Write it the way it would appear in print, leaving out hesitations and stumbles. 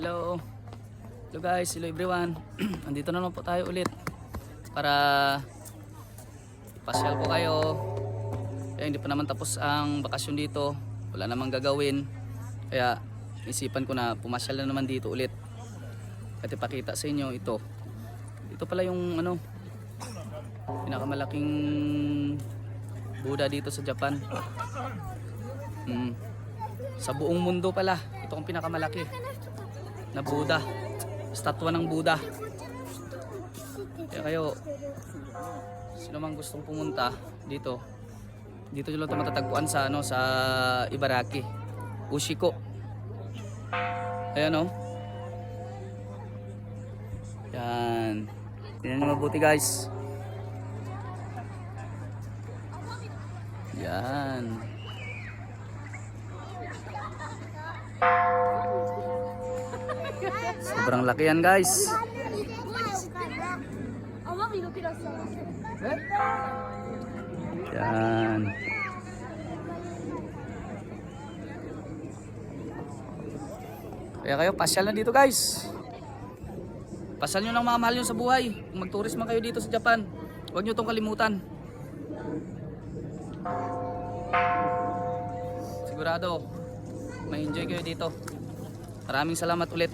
Hello. Hello guys, hello everyone. Andito na naman po tayo ulit para pasyal po kayo. Kaya hindi pa naman tapos ang bakasyon dito. Wala namang gagawin. Kaya isipan ko na pumasyal na naman dito ulit. At ipakita sa inyo ito. Ito pala yung pinakamalaking Buddha dito sa Japan. Sa buong mundo pala, ito ang pinakamalaki na Buddha, statwa ng Buddha. Kaya kayo, sino mang gustong pumunta dito nyo lang ito matatagpuan sa sa Ibaraki, Ushiko. Ayan o. Yan. Tingnan nyo mabuti guys. Yan. Sobrang laki yan guys. Yan. Kaya kayo pasyal na dito guys. Pasyal nyo ng mga mahal nyo sa buhay. Kung mag-tourist man kayo dito sa Japan, huwag nyo itong kalimutan. Sigurado may enjoy kayo dito. Maraming salamat ulit.